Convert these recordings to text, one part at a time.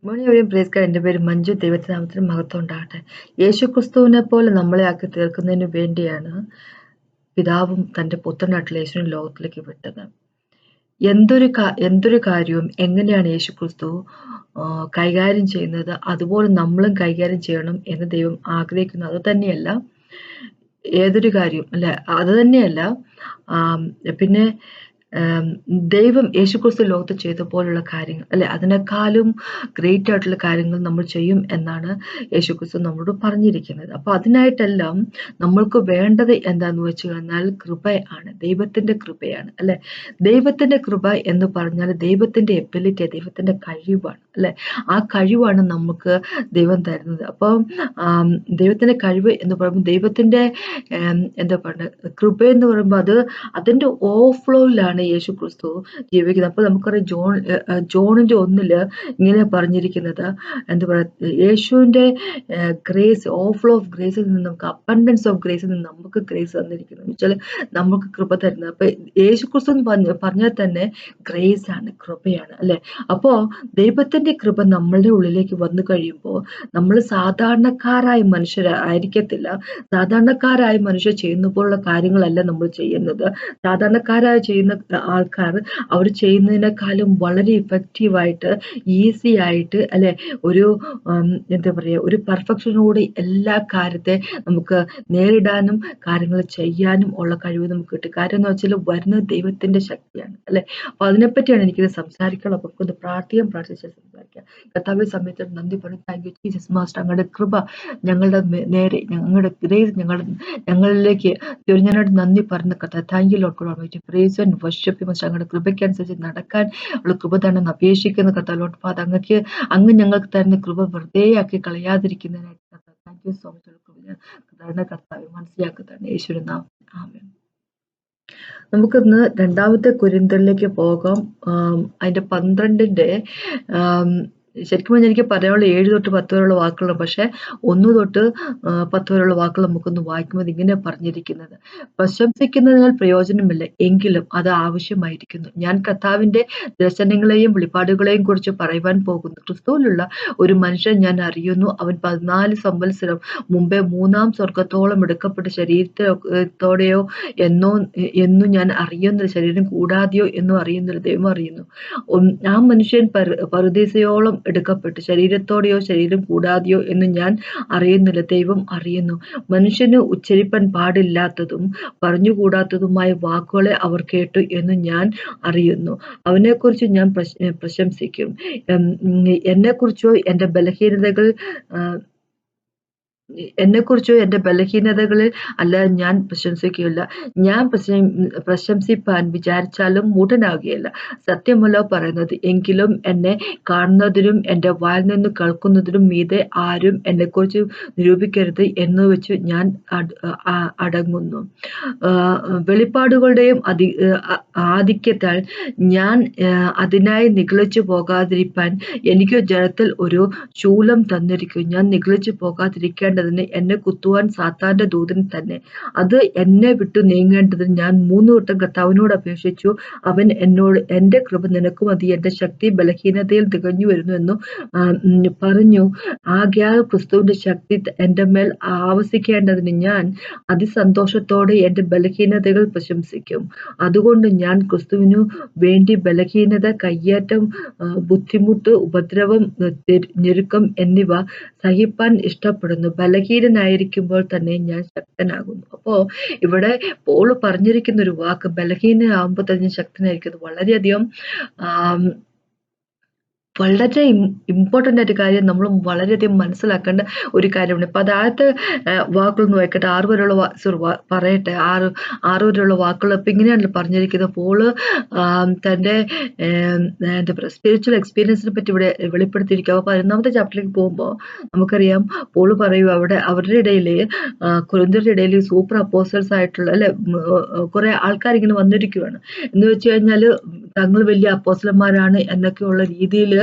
Morning praise card. എൻ്റെ പേര് മഞ്ജു. ദൈവത്തിന്റെ നാമത്തിന് മഹത്വം ഉണ്ടാകട്ടെ. യേശു ക്രിസ്തുവിനെ പോലെ നമ്മളെ ആക്കി തീർക്കുന്നതിന് വേണ്ടിയാണ് പിതാവും തൻ്റെ പുത്രനായിട്ടുള്ള യേശുവിനെ ലോകത്തിലേക്ക് വിട്ടത്. എന്തൊരു കാര്യവും എങ്ങനെയാണ് യേശു ക്രിസ്തു കൈകാര്യം ചെയ്യുന്നത്, അതുപോലെ നമ്മളും കൈകാര്യം ചെയ്യണം എന്ന് ദൈവം ആഗ്രഹിക്കുന്നു. അത് തന്നെയല്ല ഏതൊരു കാര്യവും അല്ലെ, അത് തന്നെയല്ല പിന്നെ ദൈവം യേശുക്രിസ്തു ലോകത്ത് ചെയ്ത പോലുള്ള കാര്യങ്ങൾ അല്ലെ, അതിനേക്കാളും ഗ്രേറ്റ് ആയിട്ടുള്ള കാര്യങ്ങൾ നമ്മൾ ചെയ്യും എന്നാണ് യേശുക്രിസ്തു നമ്മളോട് പറഞ്ഞിരിക്കുന്നത്. അപ്പൊ അതിനായിട്ടെല്ലാം നമ്മൾക്ക് വേണ്ടത് എന്താന്ന് വെച്ച് കഴിഞ്ഞാൽ കൃപയാണ്, ദൈവത്തിന്റെ കൃപയാണ് അല്ലെ. ദൈവത്തിന്റെ കൃപ എന്ന് പറഞ്ഞാൽ ദൈവത്തിന്റെ എബിലിറ്റി, ദൈവത്തിന്റെ കഴിവാണ് അല്ലെ. ആ കഴിവാണ് നമുക്ക് ദൈവം തരുന്നത്. അപ്പം ദൈവത്തിന്റെ കഴിവ് എന്ന് പറയുമ്പോൾ ദൈവത്തിന്റെ എന്താ പറയുക, കൃപ എന്ന് പറയുമ്പോൾ അതിന്റെ ഓവർഫ്ലോയിലാണ് യേശു ക്രിസ്തു ജീവിക്കുന്നത്. അപ്പൊ നമുക്കറിയാം ജോണിന്റെ 1 ഇങ്ങനെ പറഞ്ഞിരിക്കുന്നത്, എന്താ പറയുക, യേശുവിന്റെ ഗ്രേസ്, ഓവർഫ്ലോ ഓഫ് ഗ്രേസിൽ നിന്ന് നമുക്ക് അബണ്ടൻസ് ഓഫ് ഗ്രേസിൽ നിന്ന് നമുക്ക് ഗ്രേസ് തന്നിരിക്കുന്നു എന്ന് വെച്ചാൽ നമുക്ക് കൃപ തരുന്നത്. അപ്പൊ യേശു ക്രിസ്തു എന്ന് പറഞ്ഞാൽ തന്നെ ഗ്രേസ് ആണ്, കൃപയാണ് അല്ലെ. അപ്പോ ദൈവത്തിന്റെ കൃപ നമ്മളുടെ ഉള്ളിലേക്ക് വന്നു കഴിയുമ്പോൾ നമ്മൾ സാധാരണക്കാരായ മനുഷ്യരായിരിക്കത്തില്ല. സാധാരണക്കാരായ മനുഷ്യർ ചെയ്യുന്ന പോലുള്ള കാര്യങ്ങളല്ല നമ്മൾ ചെയ്യുന്നത്. സാധാരണക്കാരായി ചെയ്യുന്ന ആൾക്കാർ അവർ ചെയ്യുന്നതിനേക്കാളും വളരെ ഇഫക്റ്റീവായിട്ട്, ഈസി ആയിട്ട് അല്ലെ, ഒരു എന്താ പറയുക, ഒരു പെർഫെക്ഷനോടെ എല്ലാ കാര്യത്തെ നമുക്ക് നേരിടാനും കാര്യങ്ങൾ ചെയ്യാനും ഉള്ള കഴിവ് നമുക്ക് കിട്ടും. കാര്യം എന്ന് വെച്ചാൽ വരുന്നത് ദൈവത്തിന്റെ ശക്തിയാണ് അല്ലെ. അപ്പൊ അതിനെപ്പറ്റിയാണ് എനിക്കിത് സംസാരിക്കണം. അപ്പൊ ഒന്ന് പ്രാർത്ഥിച്ച് സംസാരിക്കാം. കർത്താവേ, സമയത്ത് നന്ദി പറഞ്ഞു. Thank you Jesus master. അങ്ങയുടെ കൃപ ഞങ്ങളുടെ നേരെ, ഞങ്ങളുടെ ഗ്രേസ് ഞങ്ങളിലേക്ക് ചൊരിഞ്ഞതിനായിട്ട് നന്ദി പറഞ്ഞ കർത്താവ്. Thank you Lord God Almighty. Praise and worship master. അങ്ങയുടെ കൃപയ്ക്കനുസരിച്ച് നടക്കാൻ ഉള്ള കൃപ തന്നെ അപേക്ഷിക്കുന്ന കർത്താവ് ലോർഡ് ഫാദർ. അങ്ങ് ഞങ്ങൾക്ക് തരുന്ന കൃപ വെറുതെ ആക്കി കളയാതിരിക്കുന്നതിനായിട്ട് കർത്താവ് താങ്ക് യു സോ മച്ച്. കർത്താവ് മനസ്സിലാക്കി തന്നെ യേശുവിന്റെ നാമം ആമേൻ. നമുക്കിന്ന് 2 കൊരിന്ത്യരിലേക്ക് പോകാം. അതിന്റെ 12 ശരിക്കും പറഞ്ഞാൽ എനിക്ക് പറയാനുള്ള 7 തൊട്ട് 10 വരെയുള്ള വാക്കുകളാണ്. പക്ഷെ 1 തൊട്ട് 10 വരെയുള്ള വാക്കുകൾ നമുക്കൊന്ന് വായിക്കുമ്പോൾ ഇങ്ങനെ പറഞ്ഞിരിക്കുന്നത്: പ്രശംസിക്കുന്നതിനാൽ പ്രയോജനമില്ല, എങ്കിലും അത് ആവശ്യമായിരിക്കുന്നു. ഞാൻ കർത്താവിന്റെ ദർശനങ്ങളെയും വെളിപ്പാടുകളെയും കുറിച്ച് പറയുവാൻ പോകുന്നു. ക്രിസ്തുവിലുള്ള ഒരു മനുഷ്യൻ ഞാൻ അറിയുന്നു. അവൻ 14 സംവത്സരം മുമ്പേ 3-ാം സ്വർഗത്തോളം എടുക്കപ്പെട്ട ശരീരത്തോടെയോ എന്നും ഞാൻ അറിയുന്നില്ല, ശരീരം കൂടാതെയോ എന്നും അറിയുന്നില്ല, ദൈവം അറിയുന്നു. ആ മനുഷ്യൻ പറുദീസയോളം എടുക്കപ്പെട്ടു, ശരീരത്തോടെയോ ശരീരം കൂടാതെയോ എന്ന് ഞാൻ അറിയുന്നില്ല, ദൈവം അറിയുന്നു. മനുഷ്യന് ഉച്ചരിപ്പാൻ പാടില്ലാത്തതും പറഞ്ഞുകൂടാത്തതുമായ വാക്കുകളെ അവർ കേട്ടു എന്ന് ഞാൻ അറിയുന്നു. അവനെക്കുറിച്ച് ഞാൻ പ്രശംസിക്കും. എന്നെക്കുറിച്ചോ എൻ്റെ ബലഹീനതകളിൽ അല്ല ഞാൻ പ്രശംസിക്കുകയില്ല. ഞാൻ പ്രശംസിപ്പാൻ വിചാരിച്ചാലും മൂഢനാകുകയില്ല. സത്യമല്ലോ പറയുന്നത്. എങ്കിലും എന്നെ കാണുന്നതിനും എൻ്റെ വായിൽ നിന്ന് കേൾക്കുന്നതിനും മീതെ ആരും എന്നെക്കുറിച്ച് നിരൂപിക്കരുത് എന്ന് വെച്ച് ഞാൻ അടങ്ങുന്നു. വെളിപ്പാടുകളുടെയും ആധിക്യത്താൽ ഞാൻ അതിനായി നിഗളിച്ചു പോകാതിരിപ്പാൻ എനിക്ക് ജഡത്തിൽ ഒരു ശൂലം തന്നിരിക്കും. ഞാൻ നിഗളിച്ചു പോകാതിരിക്കേണ്ടതിന് എന്നെ കുത്തുവാൻ സാത്താന്റെ ദൂതൻ തന്നെ. അത് എന്നെ വിട്ടു നീങ്ങേണ്ടതിന് ഞാൻ 3 വട്ടം കർത്താവിനോട് അപേക്ഷിച്ചു. അവൻ എന്നോട്, എൻ്റെ കൃപ നിനക്ക് മതി, എൻ്റെ ശക്തി ബലഹീനതയിൽ തികഞ്ഞു വരുന്നു എന്നു പറഞ്ഞു. ആകയാൽ ക്രിസ്തുവിന്റെ ശക്തി എൻ്റെ മേൽ ആവസിക്കേണ്ടതിന് ഞാൻ അതിസന്തോഷത്തോടെ എൻ്റെ ബലഹീനതകൾ പ്രശംസിക്കും. അതുകൊണ്ട് ഞാൻ ക്രിസ്തുവിനു വേണ്ടി ബലഹീനത, കയ്യേറ്റം, ബുദ്ധിമുട്ട്, ഉപദ്രവം, ഞെരുക്കം എന്നിവ സഹിപ്പാൻ ഇഷ്ടപ്പെടുന്നു. ബലഹീനനായിരിക്കുമ്പോൾ തന്നെ ഞാൻ ശക്തനാകുന്നു. അപ്പോ ഇവിടെ പോൾ പറഞ്ഞിരിക്കുന്ന ഒരു വാക്ക്, ബലഹീനനാകുമ്പോൾ തന്നെ ശക്തനായിരിക്കുന്നത്, വളരെയധികം വളരെ ഇമ്പോർട്ടൻ്റ് ആയിട്ട് കാര്യം, നമ്മൾ വളരെയധികം മനസ്സിലാക്കേണ്ട ഒരു കാര്യമാണ്. ഇപ്പൊ അത് ആദ്യത്തെ വാക്കുകളൊന്ന് വായിക്കട്ടെ. 6 വരെയുള്ള പറയട്ടെ. 6 വരെയുള്ള വാക്കുകൾ ഇപ്പൊ ഇങ്ങനെയാണല്ലോ പറഞ്ഞിരിക്കുന്നത്. പോള് തന്റെ എന്താ പറയുക, സ്പിരിച്വൽ എക്സ്പീരിയൻസിനെ പറ്റി ഇവിടെ വെളിപ്പെടുത്തിയിരിക്കുക. അപ്പൊ 11ാമത്തെ ചാപ്റ്ററിലേക്ക് പോകുമ്പോൾ നമുക്കറിയാം, പോള് പറയുക അവിടെ അവരുടെ ഇടയില്, കൊരിന്ത്യരുടെ ഇടയിൽ സൂപ്പർ അപ്പോസ്റ്റൽസ് ആയിട്ടുള്ള അല്ലെ കുറെ ആൾക്കാർ ഇങ്ങനെ വന്നിരിക്കുകയാണ്. എന്ന് വെച്ച് കഴിഞ്ഞാല് തങ്ങൾ വലിയ അപ്പോസ്റ്റലന്മാരാണ് എന്നൊക്കെയുള്ള രീതിയിൽ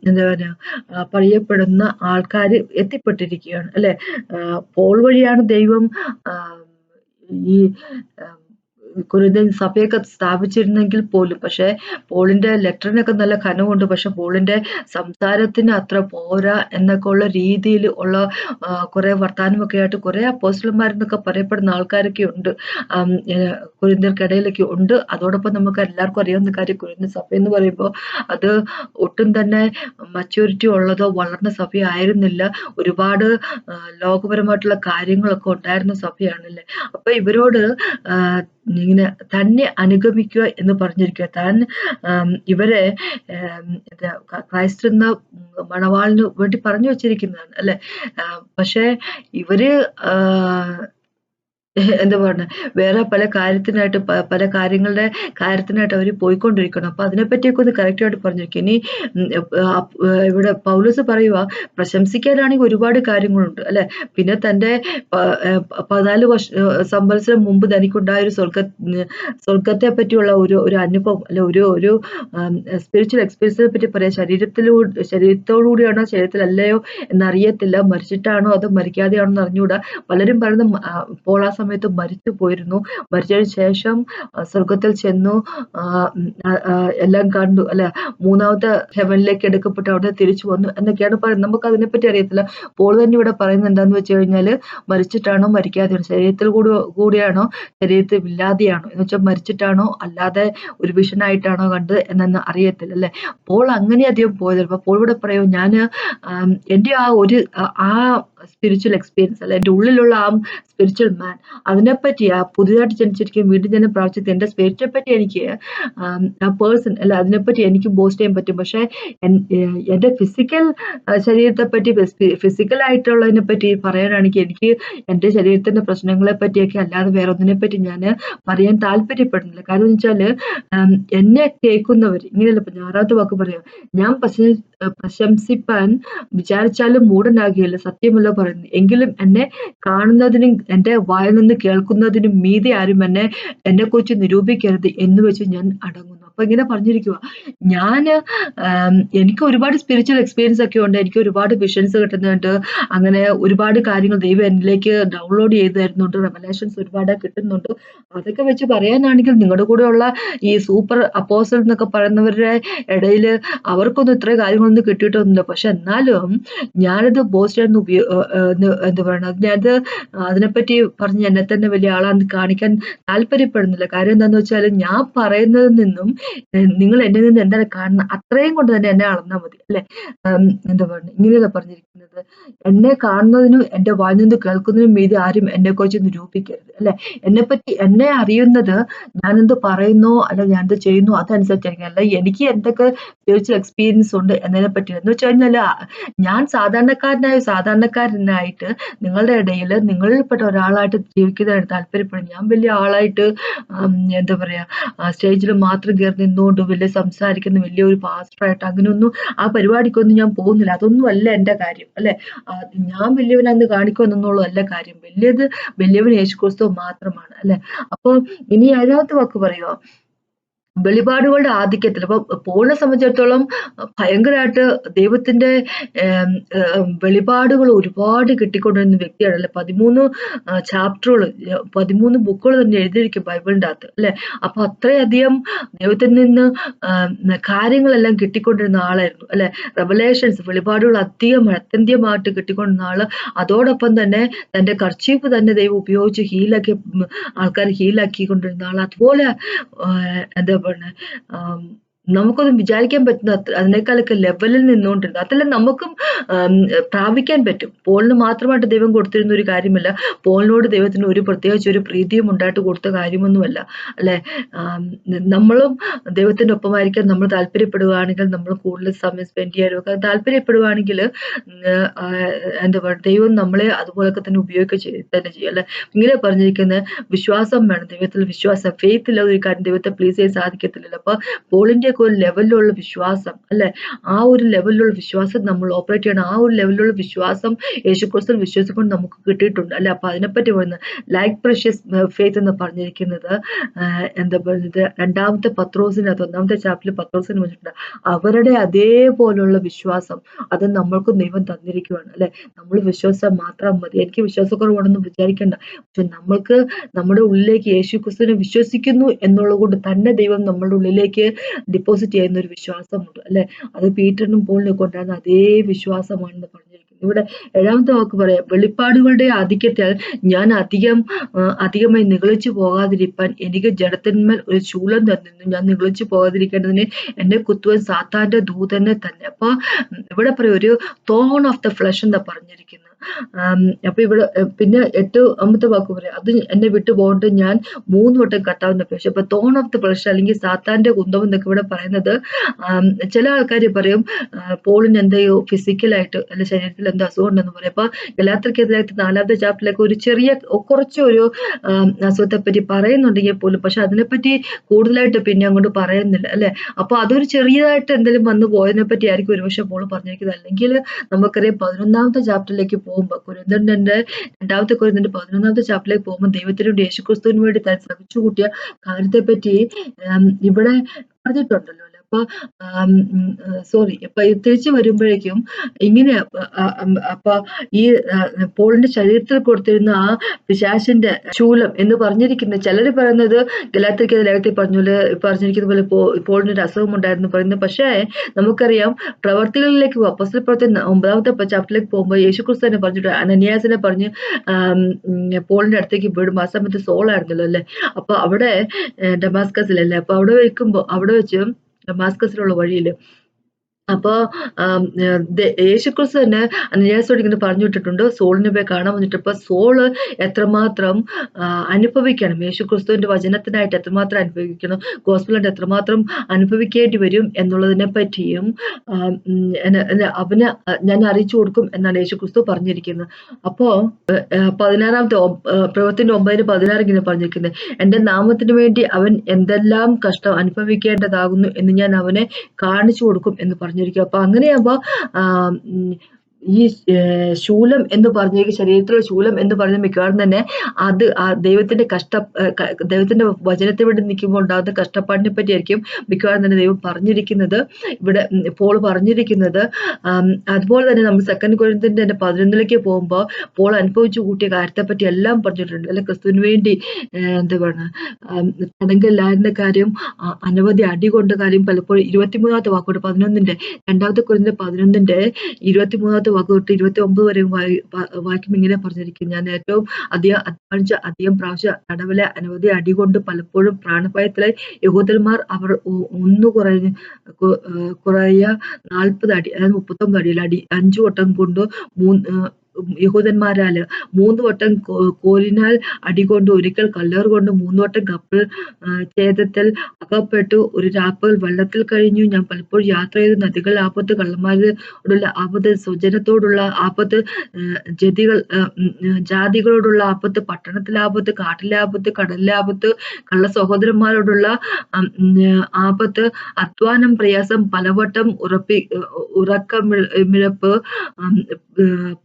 എന്താ പറയുക, പറയപ്പെടുന്ന ആൾക്കാർ എത്തിപ്പെട്ടിരിക്കുകയാണ് അല്ലെ. പോൾ വഴിയാണ് ദൈവം ഈ കൊരിന്ത്യൻ സഭയൊക്കെ സ്ഥാപിച്ചിരുന്നെങ്കിൽ പോലും, പക്ഷേ പോളിന്റെ ലെറ്ററിനൊക്കെ നല്ല കനമുണ്ട്. പക്ഷെ പോളിന്റെ സംസാരത്തിന് അത്ര പോരാ എന്നൊക്കെ ഉള്ള രീതിയിൽ ഉള്ള കുറെ വർത്താനമൊക്കെ ആയിട്ട് കുറെ അപ്പോസ്റ്റലന്മാരെന്നൊക്കെ പറയപ്പെടുന്ന ആൾക്കാരൊക്കെ ഉണ്ട്. കൊരിന്ത്യർക്കിടയിലൊക്കെ ഉണ്ട്. അതോടൊപ്പം നമുക്ക് എല്ലാവർക്കും അറിയാവുന്ന കാര്യം, കൊരിന്ത്യൻ സഭ എന്ന് പറയുമ്പോൾ അത് ഒട്ടും തന്നെ മച്യൂരിറ്റി ഉള്ളതോ വളർന്ന സഭയായിരുന്നില്ല. ഒരുപാട് ലോകപരമായിട്ടുള്ള കാര്യങ്ങളൊക്കെ ഉണ്ടായിരുന്ന സഭയാണല്ലേ. അപ്പൊ ഇവരോട് ഇങ്ങനെ തന്നെ അനുഗമിക്കുക എന്ന് പറഞ്ഞിരിക്കുക. താൻ ഇവരെ ക്രൈസ്റ്റ് എന്ന മണവാളിന് വേണ്ടി പറഞ്ഞു വെച്ചിരിക്കുന്നതാണ് അല്ലെ. പക്ഷെ ഇവര് എന്താ പറഞ്ഞ വേറെ പല കാര്യത്തിനായിട്ട് പല കാര്യത്തിനായിട്ട് അവർ പോയിക്കൊണ്ടിരിക്കണം. അപ്പൊ അതിനെപ്പറ്റിയൊക്കെ ഒന്ന് കറക്റ്റായിട്ട് പറഞ്ഞിരിക്കും. ഇനി ഇവിടെ പൗലോസ് പറയുക, പ്രശംസിക്കാനാണെങ്കിൽ ഒരുപാട് കാര്യങ്ങളുണ്ട് അല്ലെ. പിന്നെ തന്റെ 14 സംവത്സരം മുമ്പ് തനിക്കുണ്ടായ ഒരു സ്വർഗത്തെ പറ്റിയുള്ള ഒരു അനുഭവം അല്ലെ, ഒരു സ്പിരിച്വൽ എക്സ്പീരിയൻസിനെ പറ്റി പറയാം. ശരീരത്തോടുകൂടിയാണോ ശരീരത്തിലല്ലയോ എന്നറിയത്തില്ല, മരിച്ചിട്ടാണോ അതോ മരിക്കാതെയാണോ എന്ന് അറിഞ്ഞുകൂടാ. പലരും പറയുന്ന പോൾ ആ സമയത്ത് മരിച്ചു പോയിരുന്നു, മരിച്ചതിന് ശേഷം സ്വർഗത്തിൽ ചെന്നു, എല്ലാം കണ്ടു അല്ലെ, മൂന്നാമത്തെ ഹെവനിലേക്ക് എടുക്കപ്പെട്ട് അവിടെ തിരിച്ചു വന്നു എന്നൊക്കെയാണ് പറയുന്നത്. നമുക്ക് അതിനെപ്പറ്റി അറിയത്തില്ല. പോൾ തന്നെ ഇവിടെ പറയുന്നത് എന്താന്ന് വെച്ച് കഴിഞ്ഞാല്, മരിച്ചിട്ടാണോ മരിക്കാതെയാണോ, ശരീരത്തിൽ കൂടിയാണോ ശരീരത്തിൽ ഇല്ലാതെയാണോ എന്ന് വെച്ചാൽ മരിച്ചിട്ടാണോ അല്ലാതെ ഒരു വിഷനായിട്ടാണോ കണ്ടത് എന്നൊന്നും അറിയത്തില്ല അല്ലെ. പോൾ അങ്ങനെ അധികം പോയതല്ല. അപ്പൊ പോൾ ഇവിടെ പറയും, ഞാന് എന്റെ ആ സ്പിരിച്വൽ എക്സ്പീരിയൻസ് അല്ലെ, എന്റെ ഉള്ളിലുള്ള ആ സ്പിരിച്വൽ മാൻ, അതിനെപ്പറ്റി ആ പുതിയതായിട്ട് ജനിച്ചിരിക്കും വീണ്ടും ജനം പ്രാപിച്ചത് എന്റെ സ്പിരിറ്റിനെ പറ്റി എനിക്ക് ആ പേഴ്സൺ അല്ല, അതിനെപ്പറ്റി എനിക്ക് ബോസ്റ്റ് ചെയ്യാൻ പറ്റും. പക്ഷെ എന്റെ ഫിസിക്കൽ ശരീരത്തെ പറ്റി, ഫിസിക്കൽ ആയിട്ടുള്ളതിനെ പറ്റി പറയാനാണെങ്കിൽ എനിക്ക് എന്റെ ശരീരത്തിന്റെ പ്രശ്നങ്ങളെ പറ്റിയൊക്കെ അല്ലാതെ വേറെ ഒന്നിനെ പറ്റി ഞാൻ പറയാൻ താല്പര്യപ്പെടുന്നില്ല. കാരണം എന്ന് വെച്ചാല് എന്നെ കേൾക്കുന്നവർ ഇങ്ങനെയല്ല. ഇപ്പൊ ഞാറാത്ത വാക്ക് പറയാം, ഞാൻ പ്രശംസിപ്പാൻ വിചാരിച്ചാലും മൂടനാകുകയില്ല, സത്യമല്ലോ പറയുന്നത്. എങ്കിലും എന്നെ കാണുന്നതിനും എന്റെ വായിൽ നിന്ന് കേൾക്കുന്നതിനും മീതെ ആരും എന്നെ കുറിച്ച് നിരൂപിക്കരുത് എന്ന് വെച്ച് ഞാൻ അടങ്ങുന്നു. അപ്പൊ ഇങ്ങനെ പറഞ്ഞിരിക്കുക, എനിക്ക് ഒരുപാട് സ്പിരിച്വൽ എക്സ്പീരിയൻസ് ഒക്കെ ഉണ്ട്, എനിക്ക് ഒരുപാട് വിഷൻസ് കിട്ടുന്നുണ്ട്, അങ്ങനെ ഒരുപാട് കാര്യങ്ങൾ ദൈവം എന്നിലേക്ക് ഡൗൺലോഡ് ചെയ്ത് തരുന്നുണ്ട്, റെവലേഷൻസ് ഒരുപാട് കിട്ടുന്നുണ്ട്. അതൊക്കെ വെച്ച് പറയാനാണെങ്കിൽ നിങ്ങളുടെ കൂടെയുള്ള ഈ സൂപ്പർ അപ്പോസ്റ്റൽ എന്നൊക്കെ പറയുന്നവരുടെ ഇടയിൽ അവർക്കൊന്നും ഇത്ര കാര്യങ്ങളൊന്നും കിട്ടിയിട്ടൊന്നുമില്ല. പക്ഷെ എന്നാലും ഞാനത് ബോസ്റ്റ് എന്താ പറയണത്, ഞാനത് അതിനെപ്പറ്റി പറഞ്ഞ് എന്നെ തന്നെ വലിയ ആളാന്ന് കാണിക്കാൻ താല്പര്യപ്പെടുന്നില്ല. കാര്യം എന്താന്ന് വെച്ചാൽ, ഞാൻ പറയുന്നതിൽ നിന്നും നിങ്ങൾ എന്നിൽ നിന്ന് എന്താണ് കാണുന്നത് അത്രയും കൊണ്ട് തന്നെ എന്നെ അളന്നാൽ മതി അല്ലെ. എന്താ പറയുക, ഇങ്ങനെയല്ല പറഞ്ഞിരിക്കുന്നത്, എന്നെ കാണുന്നതിനും എന്റെ വായിൽ നിന്ന് കേൾക്കുന്നതിനും മീതി ആരും എന്നെ കുറിച്ച് നിരൂപിക്കരുത് അല്ലെ. എന്നെ അറിയുന്നത് ഞാനെന്ത് പറയുന്നോ അല്ല ഞാനെന്ത് ചെയ്യുന്നു അതനുസരിച്ചായിരിക്കും. അല്ല എനിക്ക് എന്തൊക്കെ സ്പിരിച്വൽ എക്സ്പീരിയൻസ് ഉണ്ട് എന്നതിനെ പറ്റി എന്ന് വെച്ച് കഴിഞ്ഞാല്, ഞാൻ സാധാരണക്കാരനായിട്ട് നിങ്ങളുടെ ഇടയിൽ നിങ്ങളിൽപ്പെട്ട ഒരാളായിട്ട് ജീവിക്കുന്നതിന് താല്പര്യപ്പെടും. ഞാൻ വലിയ ആളായിട്ട് എന്താ പറയാ, സ്റ്റേജിൽ മാത്രം കയറി നിന്നുകൊണ്ട് വലിയ സംസാരിക്കുന്ന വലിയൊരു പാസ്റ്ററായിട്ട് അങ്ങനെയൊന്നും ആ പരിപാടിക്കൊന്നും ഞാൻ പോകുന്നില്ല. അതൊന്നും അല്ല എന്റെ കാര്യം അല്ലെ. ഞാൻ വലിയവനാന്ന് കാണിക്കുമെന്നുള്ളതല്ല കാര്യം. വലിയവൻ യേശുക്രിസ്തു മാത്രമാണ് അല്ലെ. അപ്പൊ ഇനി അതിനകത്ത് വാക്ക് പറയുക, വെളിപാടുകളുടെ ആധിക്യത്തിൽ. അപ്പൊ പോളിനെ സംബന്ധിച്ചിടത്തോളം ഭയങ്കരമായിട്ട് ദൈവത്തിന്റെ വെളിപാടുകൾ ഒരുപാട് കിട്ടിക്കൊണ്ടിരുന്ന വ്യക്തിയാണ് അല്ലെ. 13 ചാപ്റ്ററുകൾ, 13 ബുക്കുകൾ തന്നെ എഴുതിയിരിക്കും ബൈബിളിന്റെ അകത്ത് അല്ലെ. അപ്പൊ അത്രയധികം ദൈവത്തിൽ നിന്ന് കാര്യങ്ങളെല്ലാം കിട്ടിക്കൊണ്ടിരുന്ന ആളായിരുന്നു അല്ലെ. റെവലേഷൻസ്, വെളിപാടുകൾ അത്യന്ത്യമായിട്ട് കിട്ടിക്കൊണ്ടിരുന്ന ആള്. അതോടൊപ്പം തന്നെ തന്റെ കർച്ചീഫ് തന്നെ ദൈവം ഉപയോഗിച്ച് ആൾക്കാർ ഹീലാക്കിക്കൊണ്ടിരുന്ന ആൾ. അതുപോലെ എന്താ പറഞ്ഞ, നമുക്കൊന്നും വിചാരിക്കാൻ പറ്റുന്ന അതിനേക്കാളൊക്കെ ലെവലിൽ നിന്നുകൊണ്ടിരുന്നത്. അതെല്ലാം നമുക്കും പ്രാപിക്കാൻ പറ്റും. പോളിന് മാത്രമായിട്ട് ദൈവം കൊടുത്തിരുന്ന ഒരു കാര്യമല്ല. പോളിനോട് ദൈവത്തിന് പ്രത്യേകിച്ച് ഒരു പ്രീതിയും ഉണ്ടായിട്ട് കൊടുത്ത കാര്യമൊന്നുമല്ല അല്ലെ. നമ്മളും ദൈവത്തിന്റെ ഒപ്പമായിരിക്കാൻ നമ്മൾ താല്പര്യപ്പെടുകയാണെങ്കിൽ, നമ്മൾ കൂടുതൽ സമയം സ്പെൻഡ് ചെയ്യാനും ഒക്കെ താല്പര്യപ്പെടുകയാണെങ്കിൽ, എന്താ പറയുക, ദൈവം നമ്മളെ അതുപോലൊക്കെ തന്നെ ഉപയോഗിക്കുക തന്നെ ചെയ്യും അല്ലെ. ഇങ്ങനെ പറഞ്ഞിരിക്കുന്ന വിശ്വാസം വേണം, ദൈവത്തിൽ വിശ്വാസം. ഫെയ്ത്ത് ഇല്ലാതെ ഒരു കാര്യം ദൈവത്തെ പ്ലീസ് ചെയ്യാൻ സാധിക്കത്തില്ലല്ലോ. അപ്പൊ പോളിന്റെ ഒക്കെ ഒരു ലെവലിലുള്ള വിശ്വാസം അല്ലെ, ആ ഒരു ലെവലിലുള്ള വിശ്വാസം നമ്മൾ ഓപ്പറേറ്റ് ചെയ്യണം. ആ ഒരു ലെവലിലുള്ള വിശ്വാസം യേശുക്രിസ്തുവിൽ വിശ്വസിച്ചുകൊണ്ട് നമുക്ക് കിട്ടിയിട്ടുണ്ട് അല്ലെ. അപ്പൊ അതിനെപ്പറ്റി പറയുന്നത് ലൈക്ക് പ്രഷ്യസ് ഫെയ്ത്ത് എന്ന് പറഞ്ഞിരിക്കുന്നത് എന്താ പറയുന്നത്, രണ്ടാമത്തെ പത്രോസിനകത്ത് ഒന്നാമത്തെ ചാപ്റ്ററിൽ പത്രോസിന് പറഞ്ഞിട്ടുണ്ട്, അവരുടെ അതേപോലുള്ള വിശ്വാസം അത് നമ്മൾക്കും ദൈവം തന്നിരിക്കുകയാണ് അല്ലെ. നമ്മൾ വിശ്വസിച്ചാൽ മാത്രം മതി. എനിക്ക് വിശ്വാസക്കുറവുണ്ടെന്ന് വിചാരിക്കേണ്ട. പക്ഷെ നമ്മൾക്ക് നമ്മുടെ ഉള്ളിലേക്ക് യേശുക്രിസ്തുവിനെ വിശ്വസിക്കുന്നു എന്നുള്ളത് കൊണ്ട് തന്നെ ദൈവം നമ്മുടെ ഉള്ളിലേക്ക് ഡിപ്പോസിറ്റ് ചെയ്യുന്ന ഒരു വിശ്വാസമുണ്ട് അല്ലെ. അത് പീറ്ററിനും പോളിനും കൊണ്ടാകുന്ന അതേ വിശ്വാസമാണെന്ന് പറഞ്ഞിരിക്കുന്നത്. ഇവിടെ 7ാമത്തെ വാക്ക് പറയാം, വെളിപ്പാടുകളുടെ ആധിക്യത്താൽ ഞാൻ അധികമായി നിഗളിച്ചു പോകാതിരിപ്പാൻ എനിക്ക് ജഡത്തിന്മേൽ ഒരു ശൂലം തന്നിരുന്നു. ഞാൻ നിഗളിച്ചു പോകാതിരിക്കേണ്ടതിന് എന്നെ കുത്തുവാൻ സാത്താന്റെ ദൂതനെ തന്നെ. അപ്പൊ ഇവിടെ പറയും ഒരു തോൺ ഓഫ് ദ ഫ്ലഷ് എന്നാ പറഞ്ഞിരിക്കുന്നത്. അപ്പൊ ഇവിടെ പിന്നെ 8ാമത്തെ വാക്ക് പറയാം, അത് എന്നെ വിട്ടു പോകട്ടെ, ഞാൻ 3 വട്ടം കർത്താവിനെ അപേക്ഷിച്ചു. അപ്പൊ തോൺ ഓഫ് ദ ഫ്ലഷ് അല്ലെങ്കിൽ സാത്താന്റെ കുന്തം എന്നൊക്കെ ഇവിടെ പറയുന്നത്, ചില ആൾക്കാർ പറയും പോളിന് എന്തെയോ ഫിസിക്കലായിട്ട് അല്ലെ ശരീരത്തിൽ എന്തോ അസുഖം ഉണ്ടെന്ന് പറയും. അപ്പൊ ഗലാത്യർക്കെതിരായിട്ട് 4ാമത്തെ ചാപ്റ്ററിലേക്ക് ഒരു കുറച്ചൊരു അസുഖത്തെ പറ്റി പറയുന്നുണ്ടെങ്കിൽ പോലും പക്ഷെ അതിനെപ്പറ്റി കൂടുതലായിട്ട് പിന്നെ അങ്ങോട്ട് പറയുന്നില്ല അല്ലെ. അപ്പൊ അതൊരു ചെറിയതായിട്ട് എന്തെങ്കിലും വന്നു പോയതിനെ പറ്റി ആയിരിക്കും ഒരുപക്ഷെ പോൾ പറഞ്ഞിരിക്കുന്നത്. അല്ലെങ്കിൽ നമുക്കറിയാം 11ാമത്തെ ചാപ്റ്ററിലേക്ക് പോകുമ്പോൾ കൊരിന്ത്യന്റെ 2ാമത്തെ കൊരിന്ത്യന്റെ 11ാമത്തെ ചാപ്റ്ററിലേക്ക് പോകുമ്പോൾ ദൈവത്തിന് വേണ്ടി യേശുക്രിസ്തുവിന് വേണ്ടി താൻ സഹിച്ചു കൂട്ടിയ കാര്യത്തെ പറ്റി ഇവിടെ പറഞ്ഞിട്ടുണ്ടല്ലോ അല്ലെ. അപ്പൊ സോറി, അപ്പൊ തിരിച്ചു വരുമ്പോഴേക്കും ഇങ്ങനെ അപ്പൊ ഈ പോളിന്റെ ശരീരത്തിൽ കൊടുത്തിരുന്ന ആ പിശാചിന്റെ ശൂലം എന്ന് പറഞ്ഞിരിക്കുന്നത്, ചിലർ പറയുന്നത് ഗലാത്യർക്കെതിരെ ലേഖനത്തിൽ പറഞ്ഞിരിക്കുന്ന പോലെ പോളിന് ഒരു അസുഖം ഉണ്ടായിരുന്നു പറയുന്നത്. പക്ഷേ നമുക്കറിയാം പ്രവർത്തികളിലേക്ക് അപ്പോസ്തല പ്രവർത്തനം 9ാമത്തെ ചാപ്റ്ററിലേക്ക് പോകുമ്പോൾ യേശുക്രിസ്തു തന്നെ പറഞ്ഞിട്ട് അനനിയാസിനെ പറഞ്ഞ് പോളിന്റെ അടുത്തേക്ക് വിടും. ആ സമയത്ത് സോളായിരുന്നല്ലോ അല്ലെ. അപ്പൊ അവിടെ ഡമാസ്കസിലല്ലേ, അപ്പൊ അവിടെ വെച്ച് ഡമാസ്കസിലുള്ള വഴിയില് അപ്പൊ യേശുക്രിസ്തു തന്നെ അനനിയാസിനോട് ഇങ്ങനെ പറഞ്ഞു വിട്ടിട്ടുണ്ട്, സോളിനെ പോയി കാണാൻ വന്നിട്ട്. അപ്പൊ സോള് എത്രമാത്രം അനുഭവിക്കണം, യേശുക്രിസ്തുവിന്റെ വചനത്തിനായിട്ട് എത്രമാത്രം അനുഭവിക്കണം, ഗോസ്പലായിട്ട് എത്രമാത്രം അനുഭവിക്കേണ്ടി വരും എന്നുള്ളതിനെ പറ്റിയും അവന് ഞാൻ അറിയിച്ചു കൊടുക്കും എന്നാണ് യേശുക്രിസ്തു പറഞ്ഞിരിക്കുന്നത്. അപ്പോ 16ാമത്തെ പ്രവൃത്തിന്റെ 9:16 ഇങ്ങനെ പറഞ്ഞിരിക്കുന്നത്, എന്റെ നാമത്തിന് വേണ്ടി അവൻ എന്തെല്ലാം കഷ്ടം അനുഭവിക്കേണ്ടതാകുന്നു എന്ന് ഞാൻ അവനെ കാണിച്ചു കൊടുക്കും എന്ന് പറഞ്ഞിരിക്കും. അപ്പൊ അങ്ങനെയാകുമ്പോ ഈ ശൂലം എന്ന് പറഞ്ഞിരിക്കുന്ന ശരീരത്തിലുള്ള ശൂലം എന്ന് പറഞ്ഞ മിക്കവാറും തന്നെ അത് ദൈവത്തിന്റെ വചനത്തിന് വേണ്ടി നിൽക്കുമ്പോൾ ഉണ്ടാകുന്ന കഷ്ടപ്പാടിനെ പറ്റിയായിരിക്കും മിക്കവാറും തന്നെ ദൈവം പറഞ്ഞിരിക്കുന്നത്, ഇവിടെ പോൾ പറഞ്ഞിരിക്കുന്നത്. അതുപോലെ തന്നെ നമ്മൾ 2 കൊരിന്ത്യന്റെ തന്നെ 11ലേക്ക് പോകുമ്പോൾ പോൾ അനുഭവിച്ചു കൂട്ടിയ കാര്യത്തെ പറ്റി എല്ലാം പറഞ്ഞിട്ടുണ്ട് അല്ലെ. ക്രിസ്തുവിന് വേണ്ടി എന്താ പറയുക തടങ്കലിലായിരുന്ന കാര്യം, അനവധി അടി കൊണ്ട കാര്യം, പലപ്പോഴും 23ാമത്തെ വാക്കോട്ട് 11ന്റെ 2 കൊരിന്ത്യർ 11ന്റെ 23ാമത്തെ വാക്ക് തൊട്ട് 29 വരെ വാക്യം ഇങ്ങനെ പറഞ്ഞിരിക്കും, ഞാൻ ഏറ്റവും അധ്വാനിച്ച അധികം പ്രാവശ്യം തടവിലെ അനവധി അടി കൊണ്ട് പലപ്പോഴും പ്രാണഭയത്തിലായി യഹൂദന്മാർ അവർ കുറയ 40 അടി അതായത് 39 അടിയിൽ 5 വട്ടം കൊണ്ട് യഹൂദന്മാരാല് 3 വട്ടം കോലിനാൽ അടികൊണ്ട്, ഒരിക്കൽ കല്ലേറ് കൊണ്ട്, 3 വട്ടം കപ്പൽ ഛേദത്തിൽ അകപ്പെട്ടു, ഒരു രാപ്പകൽ വെള്ളത്തിൽ കഴിഞ്ഞു. ഞാൻ പലപ്പോഴും യാത്ര ചെയ്ത് നദികൾ ആപത്ത്, കള്ളന്മാരോടുള്ള ആപത്ത്, സ്വജനത്തോടുള്ള ആപത്ത്, ജാതികളോടുള്ള ആപത്ത്, പട്ടണത്തിലെ ആപത്ത്, കാട്ടിലെ ആപത്ത്, കടലിലെ ആപത്ത്, കള്ള സഹോദരന്മാരോടുള്ള ആപത്ത്, അധ്വാനം, പ്രയാസം, പലവട്ടം ഉറക്കമിഴപ്പ്,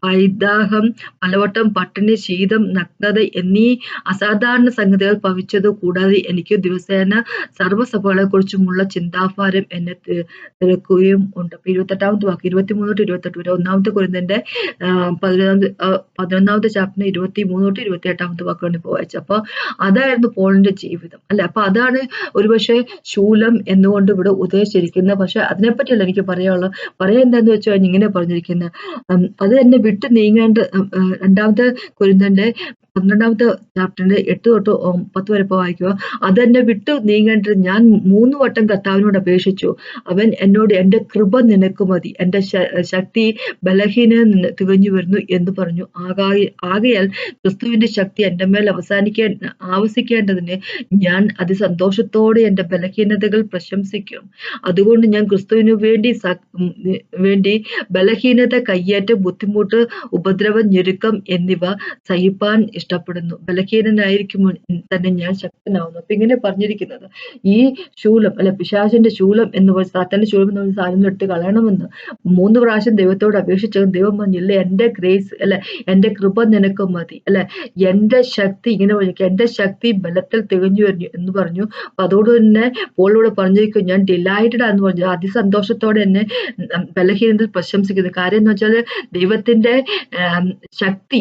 പൈദാഹം, പലവട്ടം പട്ടിണി, ശീതം, നഗ്നത എന്നീ അസാധാരണ സംഗതികൾ ഭവിച്ചത് കൂടാതെ എനിക്ക് ദിവസേന സർവ്വസഭകളെ കുറിച്ചുമുള്ള ചിന്താഭാരം എന്നെ തിരക്കുകയും ഉണ്ട്. 28ാമത്തെ വാക്ക് 23 തൊട്ട് 28 വരെ 1 കൊരിന്ത്യന്റെ 11ാമത്തെ ചാപ്റ്ററിന് 23 തൊട്ട് 28ാമത്തെ വാക്കാണ് ഇപ്പോൾ വായിച്ചത്. അപ്പൊ അതായിരുന്നു പോളിന്റെ ജീവിതം അല്ലെ. അപ്പൊ അതാണ് ഒരുപക്ഷെ ശൂലം എന്നുകൊണ്ട് ഇവിടെ ഉദ്ദേശിച്ചിരിക്കുന്നത്. പക്ഷെ അതിനെപ്പറ്റിയല്ല എനിക്ക് പറയാൻ എന്താന്ന് വെച്ചാൽ ഇങ്ങനെ പറഞ്ഞിരിക്കുന്നത്, അത് എന്നെ വിട്ടു നീങ്ങേണ്ട 2 കൊരിന്ത്യന്റെ 12ാമത്തെ ചാപ്റ്ററിന്റെ 8 തൊട്ട് 10 വരെ വായിക്കുക. അതെന്നെ വിട്ടു നീങ്ങേണ്ടത് ഞാൻ 3 വട്ടം കർത്താവിനോട് അപേക്ഷിച്ചു. അവൻ എന്നോട് എന്റെ കൃപ നിനക്ക് മതി, എന്റെ ശക്തി ബലഹീന തികഞ്ഞു വരുന്നു എന്ന് പറഞ്ഞു. ആകയാൽ ക്രിസ്തുവിന്റെ ശക്തി എന്റെ മേൽ ആവസിക്കേണ്ടതിന് ഞാൻ അതിസന്തോഷത്തോടെ എന്റെ ബലഹീനതകൾ പ്രശംസിക്കും. അതുകൊണ്ട് ഞാൻ ക്രിസ്തുവിനു വേണ്ടി ബലഹീനത, കയ്യേറ്റം, ബുദ്ധിമുട്ട്, ഉപദ്രവം, ഞെരുക്കം എന്നിവ സഹിപ്പാൻ ഇഷ്ടപ്പെടുന്നു. ബലഹീനനായിരിക്കുമ്പോൾ തന്നെ ഞാൻ ശക്തനാവുന്നു. അപ്പൊ ഇങ്ങനെ പറഞ്ഞിരിക്കുന്നത് ഈ ശൂലം അല്ലെ, പിശാചിന്റെ ശൂലം എന്ന് പറഞ്ഞ സാത്താന്റെ ശൂലം എന്ന് പറഞ്ഞ സാധനം ഇട്ട് കളയണമെന്ന് 3 പ്രാവശ്യം ദൈവത്തോട് അപേക്ഷിച്ച ദൈവം പറഞ്ഞില്ല, എന്റെ ഗ്രേസ് അല്ലെ, എന്റെ കൃപ നിനക്ക് മതി അല്ലെ, എന്റെ ശക്തി ഇങ്ങനെ പറഞ്ഞു, എന്റെ ശക്തി ബലത്തിൽ തികഞ്ഞു വരുന്നു എന്ന് പറഞ്ഞു. അപ്പൊ അതോട് തന്നെ പോളിലൂടെ പറഞ്ഞിരിക്കും, ഞാൻ ഡിലൈറ്റഡ് ആണെന്ന് പറഞ്ഞു, അതിസന്തോഷത്തോടെ എന്നെ ബലഹീനതയിൽ പ്രശംസിക്കുന്നു. കാര്യം എന്ന് വെച്ചാൽ ദൈവത്തിന്റെ ശക്തി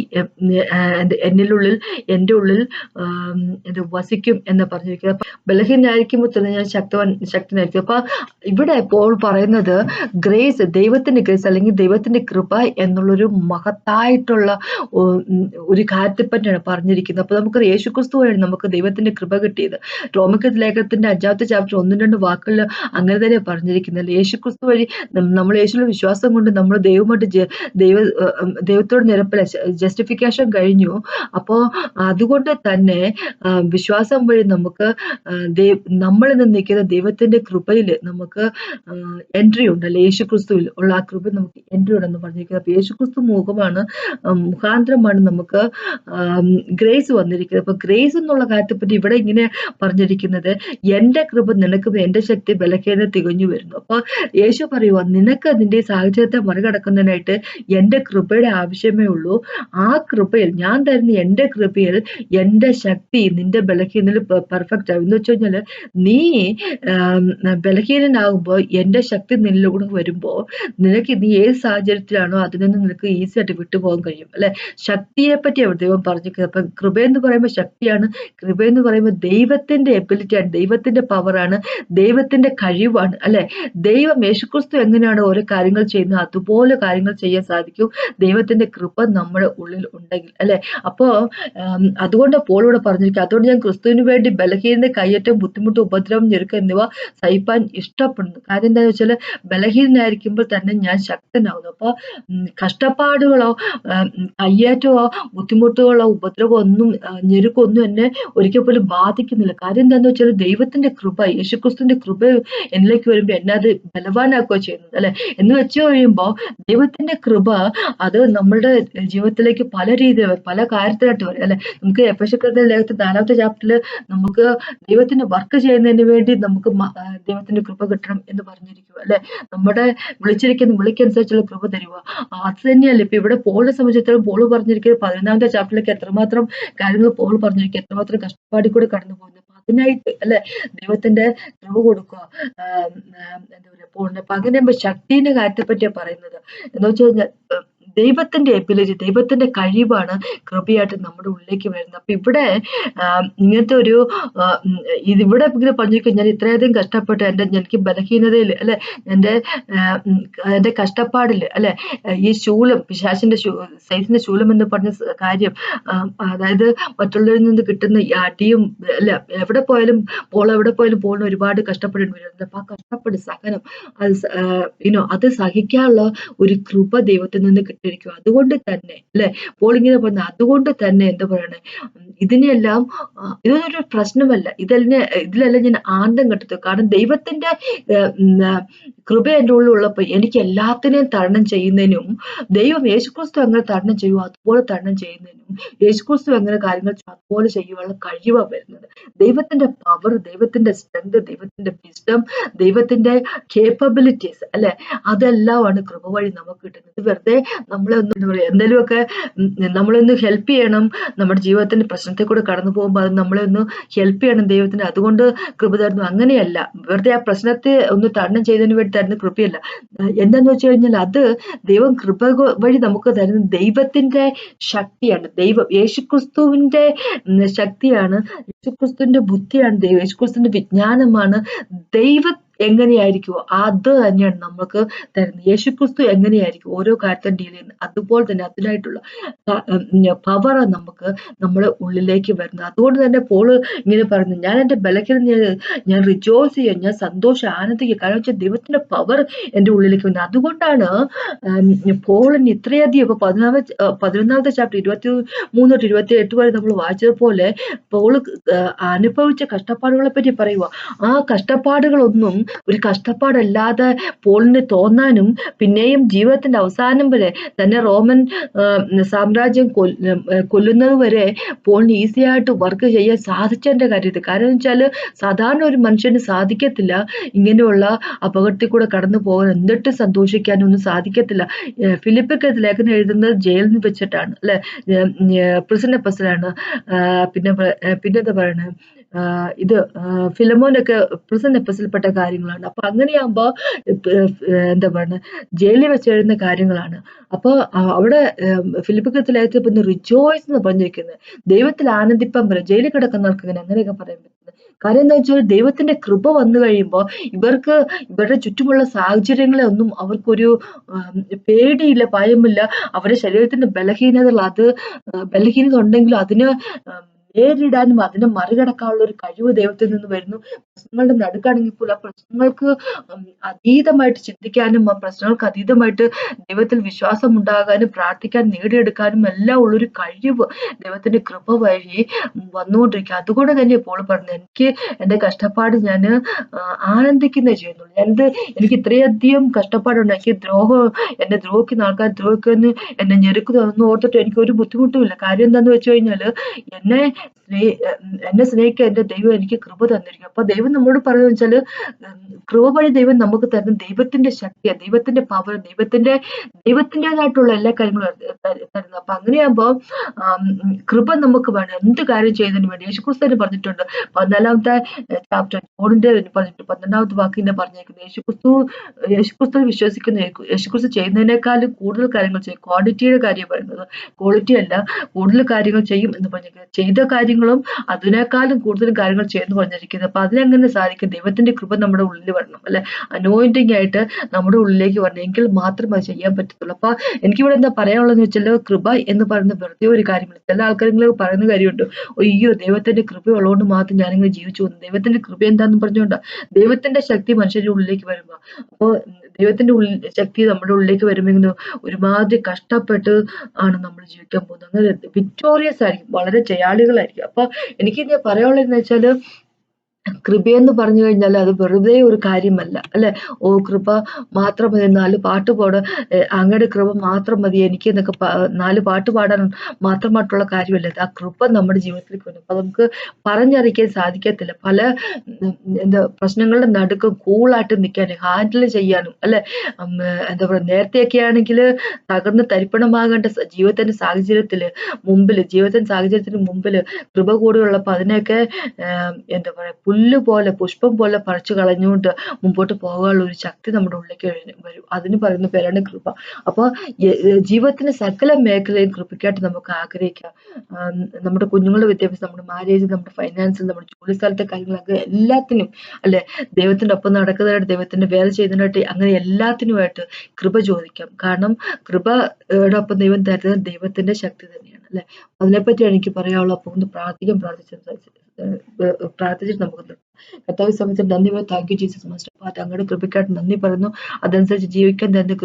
എന്നിലുള്ളിൽ, എന്റെ ഉള്ളിൽ ഇത് വസിക്കും എന്ന് പറഞ്ഞിരിക്കുന്നത്. അപ്പൊ ബലഹീനായിരിക്കുമ്പോൾ തന്നെ ഞാൻ ശക്തനായിരിക്കും. അപ്പൊ ഇവിടെ പോൾ പറയുന്നത് ഗ്രേസ്, ദൈവത്തിന്റെ ഗ്രേസ് അല്ലെങ്കിൽ ദൈവത്തിന്റെ കൃപ എന്നുള്ളൊരു മഹത്തായിട്ടുള്ള ഒരു കാര്യത്തെ പറ്റിയാണ് പറഞ്ഞിരിക്കുന്നത്. അപ്പൊ നമുക്ക് യേശുക്രിസ്തു വഴി നമുക്ക് ദൈവത്തിന്റെ കൃപ കിട്ടിയത്. റോമക്കത്ത് ലേഖനത്തിന്റെ 5-ാമത്തെ ചാപ്റ്റർ 1-2 വാക്കുകളിൽ അങ്ങനെ തന്നെ പറഞ്ഞിരിക്കുന്നത്. യേശുക്രിസ്തു വഴി നമ്മൾ യേശുവിൽ വിശ്വാസം കൊണ്ട് നമ്മൾ ദൈവത്തോട് നിരപ്പല ജസ്റ്റിഫിക്കേഷൻ കഴിഞ്ഞു. അപ്പോ അതുകൊണ്ട് തന്നെ വിശ്വാസം വഴി നമുക്ക് നമ്മളിൽ നിന്ന് നിൽക്കുന്ന ദൈവത്തിന്റെ കൃപയില് നമുക്ക് എൻട്രി ഉണ്ടല്ലോ, യേശുക്രിസ്തുവിൽ ഉള്ള ആ കൃപ നമുക്ക് എൻട്രി ഉണ്ടെന്ന് പറഞ്ഞിരിക്കുന്നത്. അപ്പൊ യേശുക്രിസ്തു മുഖാന്തരമാണ് നമുക്ക് ഗ്രേസ് വന്നിരിക്കുന്നത്. അപ്പൊ ഗ്രേസ് എന്നുള്ള കാര്യത്തെപ്പറ്റി ഇവിടെ ഇങ്ങനെ പറഞ്ഞിരിക്കുന്നത്, എന്റെ കൃപ നിനക്ക്, എന്റെ ശക്തി ബലഹീനത തികഞ്ഞു വരുന്നു. അപ്പൊ യേശു പറയുക, നിനക്ക് നിന്റെ സാഹചര്യത്തെ മറികടക്കുന്നതിനായിട്ട് എന്റെ കൃപയുടെ ആവശ്യമേ ഉള്ളൂ. ആ കൃപയിൽ ഞാൻ തരുന്ന എന്റെ കൃപയിൽ എന്റെ ശക്തി നിന്റെ ബലഹീനതയിൽ പെർഫെക്റ്റ് ആവും. എന്ന് വെച്ച് കഴിഞ്ഞാല് നീ ബലഹീനനാകുമ്പോൾ എന്റെ ശക്തി നിന്നിലൂടെ വരുമ്പോ നീ ഏത് സാഹചര്യത്തിലാണോ അതിൽ നിന്ന് നിനക്ക് ഈസി ആയിട്ട് വിട്ടുപോകാൻ കഴിയും അല്ലെ. ശക്തിയെ പറ്റി ദൈവം പറഞ്ഞിരിക്കുന്നത്. അപ്പൊ കൃപയെന്ന് പറയുമ്പോൾ ശക്തിയാണ്, കൃപയെന്ന് പറയുമ്പോൾ ദൈവത്തിന്റെ എബിലിറ്റിയാണ്, ദൈവത്തിന്റെ പവറാണ്, ദൈവത്തിന്റെ കഴിവാണ് അല്ലെ. ദൈവം യേശുക്രിസ്തു എങ്ങനെയാണ് ഓരോ കാര്യങ്ങൾ ചെയ്യുന്നത് അതുപോലെ കാര്യങ്ങൾ ചെയ്യാൻ സാധിക്കും ദൈവത്തിന്റെ കൃപ നമ്മുടെ ഉള്ളിൽ ഉണ്ടെങ്കിൽ അല്ലെ. അപ്പോ അതുകൊണ്ട് പോളിവിടെ പറഞ്ഞിരിക്കുക, അതുകൊണ്ട് ഞാൻ ക്രിസ്തുവിന് വേണ്ടി ബലഹീനത, കയ്യേറ്റം, ബുദ്ധിമുട്ട്, ഉപദ്രവം, ഞെരുക്കം എന്നിവ സഹിപ്പാൻ ഇഷ്ടപ്പെടുന്നു. കാര്യം എന്താണെന്ന് വെച്ചാൽ ബലഹീനനായിരിക്കുമ്പോൾ തന്നെ ഞാൻ ശക്തനാവുന്നു. അപ്പൊ കഷ്ടപ്പാടുകളോ കയ്യേറ്റമോ ബുദ്ധിമുട്ടുകളോ ഉപദ്രവമോ ഒന്നും ഞെരുക്കൊന്നും എന്നെ ഒരിക്കൽ പോലും ബാധിക്കുന്നില്ല. കാര്യം എന്താന്ന് വെച്ചാൽ ദൈവത്തിന്റെ കൃപ, യേശുക്രിസ്തുവിന്റെ കൃപ എന്നിലേക്ക് വരുമ്പോൾ എന്നെ അത് ബലവാനാക്കുക ചെയ്യുന്നത് അല്ലെ. എന്ന് വെച്ച് കഴിയുമ്പോ ദൈവത്തിന്റെ കൃപ അത് നമ്മളുടെ ജീവിതത്തിലേക്ക് പല രീതിയിൽ പല കാര്യത്തിലായിട്ട് വരും അല്ലെ. നമുക്ക് എഫെസ്യർ ലേഖനത്തിൽ 4-ാമത്തെ ചാപ്റ്ററിൽ നമുക്ക് ദൈവത്തിന്റെ വർക്ക് ചെയ്യുന്നതിന് വേണ്ടി നമുക്ക് ദൈവത്തിന്റെ കൃപ കിട്ടണം എന്ന് പറഞ്ഞിരിക്കുക അല്ലെ. നമ്മുടെ വിളിച്ചിരിക്കുന്ന വിളിക്കനുസരിച്ചുള്ള കൃപ തരുക, അത് തന്നെയല്ലേ ഇപ്പൊ ഇവിടെ പോളിനെ സംബന്ധിച്ചിടത്തോളം പോൾ പറഞ്ഞിരിക്കുന്നത് 11-ാമത്തെ ചാപ്റ്ററിലേക്ക് എത്രമാത്രം കാര്യങ്ങൾ പോൾ പറഞ്ഞിരിക്കുക, എത്രമാത്രം കഷ്ടപ്പാടിൽ കൂടെ കടന്നു പോകുന്നു. അതിനായിട്ട് അല്ലെ ദൈവത്തിന്റെ കൃപ കൊടുക്കുക. എന്താ പറയാ പോളിനെ. അപ്പൊ അങ്ങനെ ശക്തിന്റെ കാര്യത്തെ പറ്റിയാ പറയുന്നത്. എന്ന് വെച്ച് കഴിഞ്ഞാൽ ദൈവത്തിന്റെ എബിലിറ്റി, ദൈവത്തിന്റെ കഴിവാണ് കൃപയായിട്ട് നമ്മുടെ ഉള്ളിലേക്ക് വരുന്നത്. അപ്പൊ ഇവിടെ ഇങ്ങനത്തെ ഒരു ഇതിവിടെ ഇങ്ങനെ പറഞ്ഞിരിക്കും, ഞാൻ ഇത്രയധികം കഷ്ടപ്പെട്ട് എനിക്ക് ബലഹീനതയിൽ അല്ലെ, എന്റെ കഷ്ടപ്പാടില് അല്ലെ, ഈ ശൂലം, പിശാചിന്റെ സൈസിന്റെ ശൂലം എന്ന് പറഞ്ഞ കാര്യം, അതായത് മറ്റുള്ളവരിൽ നിന്ന് കിട്ടുന്ന ഈ അടിയും അല്ല, എവിടെ പോയാലും പോളിന് ഒരുപാട് കഷ്ടപ്പെടേണ്ടി വരുന്നുണ്ട്. അപ്പൊ ആ കഷ്ടപ്പെട് സഹനം അത് സഹിക്കാനുള്ള ഒരു കൃപ ദൈവത്തിൽ നിന്ന് കിട്ടിയിരിക്കും. അതുകൊണ്ട് തന്നെ അല്ലെ പോളിങ്ങനെ പറഞ്ഞ, അതുകൊണ്ട് തന്നെ എന്താ പറയണേ, ഇതിനെല്ലാം ഇതൊരു പ്രശ്നമല്ല, ഇതിലെല്ലാം ഞാൻ ആനന്ദം കണ്ടെത്തും. കാരണം ദൈവത്തിന്റെ കൃപ എൻ്റെ ഉള്ളിൽ ഉള്ളപ്പോൾ എനിക്ക് എല്ലാത്തിനെയും തരണം ചെയ്യുന്നതിനും, ദൈവം യേശുക്രിസ്തു എങ്ങനെ തരണം ചെയ്യുമോ അതുപോലെ തരണം ചെയ്യുന്നതിനും, യേശുക്രിസ്തു എങ്ങനെ കാര്യങ്ങൾ അതുപോലെ ചെയ്യുവാനുള്ള കഴിവാണ് വരുന്നത്. ദൈവത്തിന്റെ പവർ, ദൈവത്തിന്റെ സ്ട്രെങ്ത്, ദൈവത്തിന്റെ വിസ്ഡം, ദൈവത്തിന്റെ കേപ്പബിലിറ്റീസ് അല്ലെ, അതെല്ലാമാണ് കൃപ വഴി നമുക്ക് കിട്ടുന്നത്. വെറുതെ നമ്മളെ എന്താ പറയാ, എന്തെങ്കിലുമൊക്കെ നമ്മളൊന്ന് ഹെൽപ്പ് ചെയ്യണം, നമ്മുടെ ജീവിതത്തിന്റെ പ്രശ്നത്തെ കൂടെ കടന്നു പോകുമ്പോൾ അത് നമ്മളെ ഒന്ന് ഹെൽപ്പ് ചെയ്യണം ദൈവത്തിന്, അതുകൊണ്ട് കൃപ തരുന്നു, അങ്ങനെയല്ല. വെറുതെ ആ പ്രശ്നത്തെ ഒന്ന് തരണം ചെയ്തതിന് വേണ്ടി തരുന്ന കൃപയല്ല. എന്താന്ന് വെച്ച് കഴിഞ്ഞാൽ അത് ദൈവം കൃപ വഴി നമുക്ക് തരുന്ന ദൈവത്തിന്റെ ശക്തിയാണ്. യേശുക്രിസ്തുവിന്റെ ശക്തിയാണ്, യേശുക്രിസ്തുവിന്റെ ബുദ്ധിയാണ്, യേശുക്രിസ്തുവിന്റെ വിജ്ഞാനമാണ്. ദൈവം എങ്ങനെയായിരിക്കുമോ അത് തന്നെയാണ് നമുക്ക് തരുന്നത്. യേശുക്രിസ്തു എങ്ങനെയായിരിക്കും ഓരോ കാര്യത്തെ ഡീൽ ചെയ്യുന്നത് അതുപോലെ തന്നെ അതിനായിട്ടുള്ള പവർ നമുക്ക് നമ്മുടെ ഉള്ളിലേക്ക് വരുന്നത്. അതുകൊണ്ട് തന്നെ പോള് ഇങ്ങനെ പറയുന്നു, ഞാൻ എൻ്റെ ബലഹീനതയിൽ ഞാൻ റിജോയ്സ് ചെയ്യും, ഞാൻ സന്തോഷം ആനന്ദിക്കുക. കാരണം വെച്ചാൽ ദൈവത്തിന്റെ പവർ എൻ്റെ ഉള്ളിലേക്ക് വരുന്നത്. അതുകൊണ്ടാണ് പോളിന് ഇത്രയധികം ഇപ്പൊ 11-ാമത്തെ ചാപ്റ്റർ 23-28 വരെ നമ്മൾ വായിച്ചതുപോലെ പോള് അനുഭവിച്ച കഷ്ടപ്പാടുകളെ പറ്റി പറയുക. ആ കഷ്ടപ്പാടുകളൊന്നും ഒരു കഷ്ടപ്പാടല്ലാതെ പോളിന് തോന്നാനും പിന്നെയും ജീവിതത്തിന്റെ അവസാനം വരെ തന്നെ റോമൻ സാമ്രാജ്യം കൊല്ലുന്നത് വരെ പോളിന് ഈസി ആയിട്ട് വർക്ക് ചെയ്യാൻ സാധിച്ചതിന്റെ കാര്യത്തിൽ. കാരണം വെച്ചാൽ സാധാരണ ഒരു മനുഷ്യന് സാധിക്കത്തില്ല ഇങ്ങനെയുള്ള അപകടത്തിൽ കൂടെ കടന്നു പോകാൻ, എന്നിട്ട് സന്തോഷിക്കാനൊന്നും സാധിക്കത്തില്ല. ഫിലിപ്പൊക്കെ ലേഖനം എഴുതുന്നത് ജയിലിൽ നിന്ന് വെച്ചിട്ടാണ് അല്ലെ, പ്രിസൺ എപ്പസിലാണ്. പിന്നെന്താ പറയണേ, ഇത് ഫിലമോനൊക്കെ പ്രിസൺ എപ്പസിൽപ്പെട്ട കാര്യങ്ങളാണ്. അപ്പൊ അങ്ങനെയാകുമ്പോ എന്താ പറയുക, ജയിലിൽ വെച്ച് എഴുതുന്ന കാര്യങ്ങളാണ്. അപ്പൊ അവിടെ ഫിലിപ്പിക്കത്തിൽ ലേഖനത്തിൽ റിജോയ്സ് എന്ന് പറഞ്ഞിരിക്കുന്നത്, ദൈവത്തിൽ ആനന്ദിപ്പാൻ പറയും. ജയിലിൽ കിടക്കുന്നവർക്ക് അങ്ങനെയൊക്കെ പറയാൻ പറ്റുന്നത്. കാര്യം എന്താ വെച്ചാൽ ദൈവത്തിന്റെ കൃപ വന്നു കഴിയുമ്പോൾ ഇവരുടെ ചുറ്റുമുള്ള സാഹചര്യങ്ങളെ ഒന്നും അവർക്കൊരു പേടിയില്ല, ഭയമില്ല. അവരുടെ ശരീരത്തിന്റെ ബലഹീനത ഉണ്ടെങ്കിലും അതിന് നേരിടാനും അതിനെ മറികടക്കാനുള്ള ഒരു കഴിവ് ദൈവത്തിൽ നിന്ന് വരുന്നു. പ്രശ്നങ്ങളുടെ നടുക്കാണെങ്കിൽ പോലും ആ പ്രശ്നങ്ങൾക്ക് അതീതമായിട്ട് ചിന്തിക്കാനും ആ പ്രശ്നങ്ങൾക്ക് അതീതമായിട്ട് ദൈവത്തിൽ വിശ്വാസം ഉണ്ടാകാനും പ്രാർത്ഥിക്കാൻ നേടിയെടുക്കാനും എല്ലാം ഉള്ളൊരു കഴിവ് ദൈവത്തിന്റെ കൃപ വഴി വന്നുകൊണ്ടിരിക്കുക. അതുകൊണ്ട് തന്നെ ഇപ്പോൾ പറഞ്ഞു, എനിക്ക് എന്റെ കഷ്ടപ്പാട് ഞാൻ ആനന്ദിക്കുന്നേ ചെയ്യുന്നുള്ളൂ. എനിക്ക് ഇത്രയധികം കഷ്ടപ്പാടുണ്ട്. എന്നെ ദ്രോഹിക്കുന്ന ആൾക്കാർ ദ്രോഹിക്കുന്നു, എന്നെ ഞെരുക്കുന്നു, അതൊന്നും ഓർത്തിട്ട് എനിക്ക് ഒരു ബുദ്ധിമുട്ടുമില്ല. കാര്യം എന്താന്ന് വെച്ച് കഴിഞ്ഞാല് എന്നെ സ്നേഹിക്കാൻ എന്റെ ദൈവം എനിക്ക് കൃപ തന്നിരിക്കും. അപ്പൊ ദൈവം നമ്മളോട് പറയുന്നത് വെച്ചാല്, കൃപ വഴി ദൈവം നമുക്ക് തരുന്ന ദൈവത്തിന്റെ ശക്തിയാണ്, ദൈവത്തിന്റെ പവർ, ദൈവത്തിൻ്റെതായിട്ടുള്ള എല്ലാ കാര്യങ്ങളും തരുന്നത്. അപ്പൊ അങ്ങനെയാകുമ്പോ കൃപ നമുക്ക് വേണം എന്ത് കാര്യം ചെയ്യുന്നതിന് വേണ്ടി. യേശുക്രിസ്തു തന്നെ പറഞ്ഞിട്ടുണ്ട്, 14ാമത്തെ ചാപ്റ്റർ ജോണിന്റെ പറഞ്ഞിട്ട് 12ാമത്തെ വാക്കിനെ പറഞ്ഞേക്കുന്നത്, യേശുക്രിസ്തു വിശ്വസിക്കുന്ന, യേശുക്രിസ്തു ചെയ്യുന്നതിനേക്കാളും കൂടുതൽ കാര്യങ്ങൾ ചെയ്യും. ക്വാണ്ടിറ്റിയുടെ കാര്യം പറയുന്നത്, ക്വാളിറ്റി അല്ല, കൂടുതൽ കാര്യങ്ങൾ ചെയ്യും എന്ന് പറഞ്ഞിരിക്കുന്നത്. ചെയ്ത കാര്യങ്ങളും അതിനേക്കാളും കൂടുതൽ കാര്യങ്ങൾ ചെയ്യുന്നു പറഞ്ഞിരിക്കുന്നത്. അപ്പൊ അതിനെങ്ങനെ സാധിക്കും? ദൈവത്തിന്റെ കൃപ നമ്മുടെ ഉള്ളിൽ വരണം അല്ലെ, അനോയിന്റിങ് ആയിട്ട് നമ്മുടെ ഉള്ളിലേക്ക് വരണം, എങ്കിൽ മാത്രമേ അത് ചെയ്യാൻ പറ്റത്തുള്ളൂ. അപ്പൊ എനിക്കിവിടെ എന്താ പറയാനുള്ളതെന്ന് വെച്ചാൽ, കൃപ എന്ന് പറയുന്ന വെറുതെ ഒരു കാര്യമില്ല. ചില ആൾക്കാരെങ്കിലും പറയുന്ന കാര്യമുണ്ട്, അയ്യോ ദൈവത്തിന്റെ കൃപ ഉള്ളതുകൊണ്ട് മാത്രം ഞാനിങ്ങനെ ജീവിച്ചു പോകുന്നു. ദൈവത്തിന്റെ കൃപ എന്താന്ന് പറഞ്ഞുകൊണ്ടാ? ദൈവത്തിന്റെ ശക്തി മനുഷ്യരുടെ ഉള്ളിലേക്ക് വരുമ്പോ, അപ്പൊ ദൈവത്തിന്റെ ശക്തി നമ്മുടെ ഉള്ളിലേക്ക് വരുമെങ്കിൽ ഒരുമാതിരി കഷ്ടപ്പെട്ട് ആണ് നമ്മൾ ജീവിക്കാൻ പോകുന്നത്. അങ്ങനെ വിക്ടോറിയസ് ആയിരിക്കും, വളരെ ജയാളികളായിരിക്കും. അപ്പൊ എനിക്ക് ഞാൻ പറയാനുള്ളതെന്ന് വെച്ചാല്, കൃപയെന്ന് പറഞ്ഞു കഴിഞ്ഞാൽ അത് വെറുതെ ഒരു കാര്യമല്ല അല്ലെ. ഓ കൃപ മാത്രം മതി, 4 പാട്ട് പാട്, അങ്ങയുടെ കൃപ മാത്രം മതി എനിക്ക് എന്നൊക്കെ 4 പാട്ട് പാടാൻ മാത്രമായിട്ടുള്ള കാര്യമല്ല. ആ കൃപ നമ്മുടെ ജീവിതത്തിലേക്ക് വരും. അപ്പൊ നമുക്ക് പറഞ്ഞറിയിക്കാൻ സാധിക്കത്തില്ല. പല എന്താ പ്രശ്നങ്ങളുടെ നടുക്കും കൂളായിട്ട് നിൽക്കാനും ഹാൻഡിൽ ചെയ്യാനും അല്ലെ. എന്താ പറയുക, നേരത്തെയൊക്കെ ആണെങ്കിൽ തകർന്ന് തരിപ്പണമാകേണ്ട ജീവിതത്തിന്റെ സാഹചര്യത്തിന് മുമ്പില് കൃപ കൂടെയുള്ളപ്പോ അതിനെയൊക്കെ എന്താ പറയാ, പുഷ്പം പോലെ പറിച്ചു കളഞ്ഞുകൊണ്ട് മുമ്പോട്ട് പോകാനുള്ള ഒരു ശക്തി നമ്മുടെ ഉള്ളിലേക്ക് വരും. അതിന് പറയുന്ന പേരാണ് കൃപ. അപ്പൊ ജീവിതത്തിന്റെ സകല മേഖലയും കൃപയ്ക്കായിട്ട് നമുക്ക് ആഗ്രഹിക്കാം. നമ്മുടെ കുഞ്ഞുങ്ങളുടെ വിദ്യാഭ്യാസം, നമ്മുടെ മാരേജ്, നമ്മുടെ ഫൈനാൻസിൽ, നമ്മുടെ ജോലി സ്ഥലത്തെ കാര്യങ്ങളൊക്കെ എല്ലാത്തിനും അല്ലെ, ദൈവത്തിന്റെ ഒപ്പം നടക്കുന്നതായിട്ട്, ദൈവത്തിന്റെ വേല ചെയ്യുന്നതിനായിട്ട്, അങ്ങനെ എല്ലാത്തിനുമായിട്ട് കൃപ ചോദിക്കാം. കാരണം കൃപയുടെ ഒപ്പം ദൈവം തരുന്നത് ദൈവത്തിന്റെ ശക്തി തന്നെയാണ് അല്ലെ. അതിനെപ്പറ്റിയാണ് എനിക്ക് പറയാനുള്ളത്. അപ്പൊ ഒന്ന് പ്രാർത്ഥിച്ചിട്ട് നമുക്ക് കർത്താവ് സമയത്ത് നന്ദി പറയുന്നു. Thank you Jesus master. അങ്ങയുടെ കൃപയ്ക്കായിട്ട് നന്ദി പറയുന്നു. അതനുസരിച്ച് ജീവിക്കാൻ തന്നെ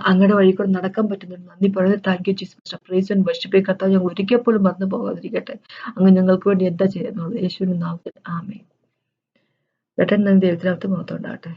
അങ്ങയുടെ വഴി കൂടെ നടക്കാൻ പറ്റുന്നുണ്ട്. നന്ദി പറയുന്നു. Thank you Jesus master. Praise and worship കർത്താവ് ഞങ്ങൾ ഒരിക്കൽ പോലും മറന്നു പോകാതിരിക്കട്ടെ. അങ്ങ് ഞങ്ങൾക്ക് വേണ്ടി എന്താ ചെയ്യുന്നുള്ളൂ. യേശുവിന്റെ നാമത്തിൽ ആമേൻ. പെട്ടെന്ന് ദൈവത്തിനകത്ത് മുഖത്തുണ്ടാകട്ടെ.